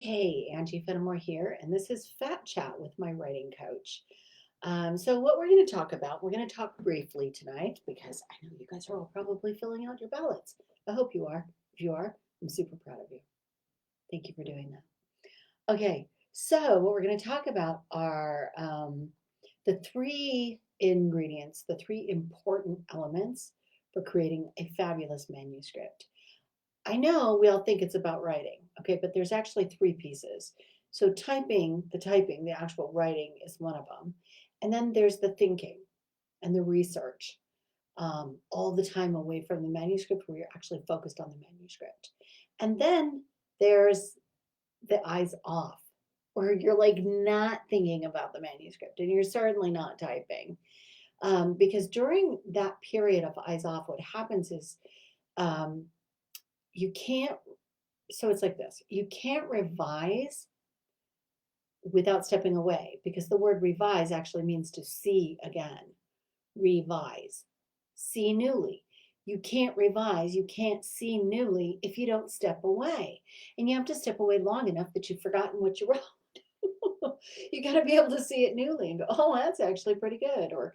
Hey, Angie Fenimore here, and this is Fat Chat with my writing coach. So, what we're going to talk about, we're going to talk briefly tonight because I know you guys are all probably filling out your ballots. I hope you are. If you are, I'm super proud of you. Thank you for doing that. Okay, so what we're going to talk about are the three ingredients, the three important elements for creating a fabulous manuscript. I know we all think it's about writing, okay, but there's actually three pieces. So typing, the actual writing is one of them. And then there's the thinking and the research, all the time away from the manuscript where you're actually focused on the manuscript. And then there's the eyes off, where you're like not thinking about the manuscript and you're certainly not typing. Because during that period of eyes off, what happens is um, you can't so it's like this, you can't revise without stepping away because the word revise actually means to see again. Revise, see newly. You can't revise, you can't see newly if you don't step away. And you have to step away long enough that you've forgotten what you wrote. You got to be able to see it newly and go, oh, that's actually pretty good. Or,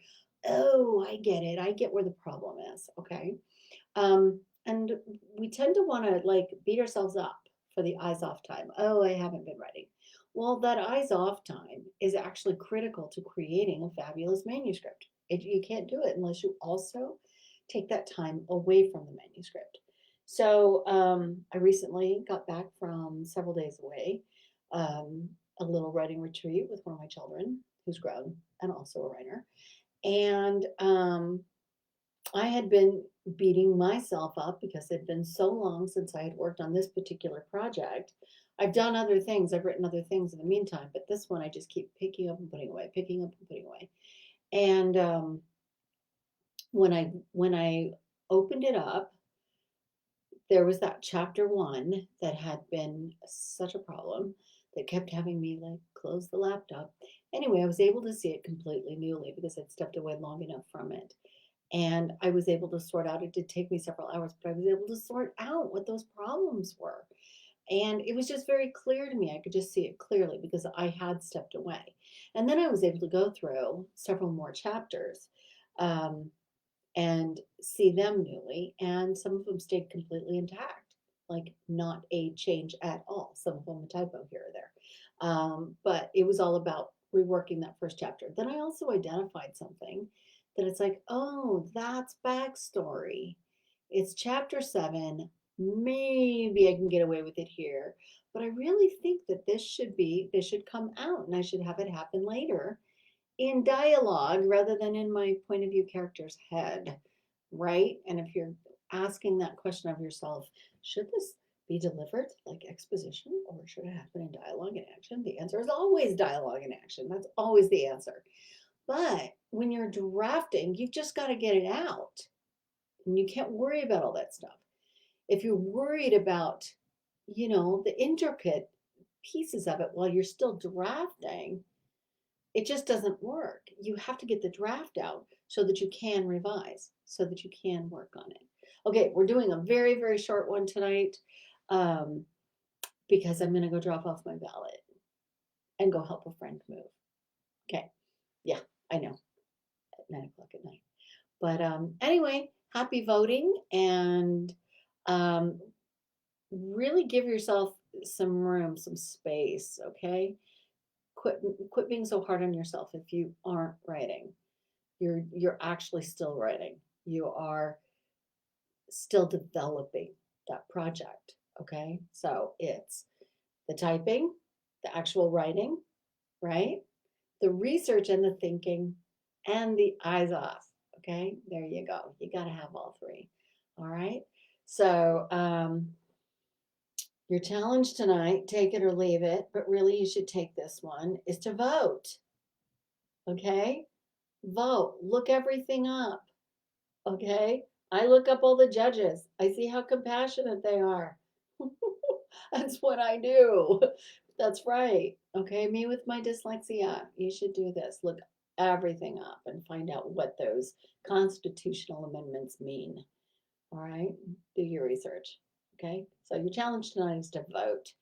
oh, I get it. I get where the problem is. Okay. And we tend to want to like beat ourselves up for the eyes off time. Oh, I haven't been writing. Well, that eyes off time is actually critical to creating a fabulous manuscript. You can't do it unless you also take that time away from the manuscript. So I recently got back from several days away, um, a little writing retreat with one of my children who's grown and also a writer. And I had been beating myself up because it had been so long since I had worked on this particular project. I've done other things, I've written other things in the meantime, but this one I just keep picking up and putting away, picking up and putting away. And when I opened it up, there was that chapter one that had been such a problem that kept having me like close the laptop. Anyway, I was able to see it completely newly because I'd stepped away long enough from it. And I was able to sort out, it did take me several hours, but I was able to sort out what those problems were. And it was just very clear to me. I could just see it clearly because I had stepped away. And then I was able to go through several more chapters um, and see them newly. And some of them stayed completely intact, like not a change at all. Some of them a typo here or there. But it was all about reworking that first chapter. Then I also identified something that it's like, oh, that's backstory. It's chapter seven. Maybe I can get away with it here. But I really think that this should come out and I should have it happen later in dialogue rather than in my point of view character's head, right? And if you're asking that question of yourself, should this be delivered like exposition or should it happen in dialogue and action? The answer is always dialogue and action. That's always the answer. But when you're drafting, you've just got to get it out and you can't worry about all that stuff. If you're worried about, the intricate pieces of it while you're still drafting, it just doesn't work. You have to get the draft out so that you can revise, so that you can work on it. Okay, we're doing a very, very short one tonight um, because I'm going to go drop off my ballot and go help a friend move. Okay, yeah, I know, at 9 o'clock at night. But anyway, happy voting and um, really give yourself some room, some space, okay? Quit, quit being so hard on yourself if you aren't writing. You're actually still writing. You are still developing that project. Okay. So it's the typing, the actual writing, right? The research and the thinking and the eyes off. Okay. There you go. You got to have all three. All right. So, your challenge tonight, take it or leave it, but really you should take this one, is to vote. Okay. Vote. Look everything up. Okay. I look up all the judges. I see how compassionate they are. That's what I do. That's right. Okay. Me with my dyslexia. You should do this. Look everything up and find out what those constitutional amendments mean. All right. Do your research. Okay. So your challenge tonight is to vote.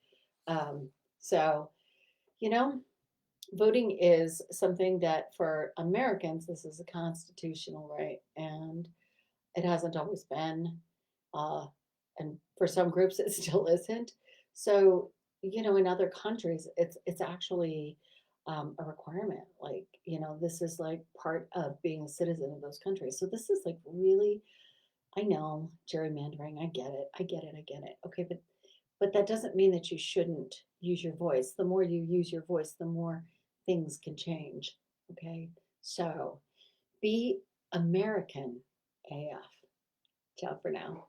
Um, So, you know, voting is something that for Americans, this is a constitutional right, and it hasn't always been. Uh, and for some groups, it still isn't. So, in other countries, it's actually a requirement. Like, this is like part of being a citizen of those countries. So this is like really, I know gerrymandering. I get it. I get it. I get it. Okay, but that doesn't mean that you shouldn't use your voice. The more you use your voice, the more things can change. Okay, so be American AF. Ciao for now.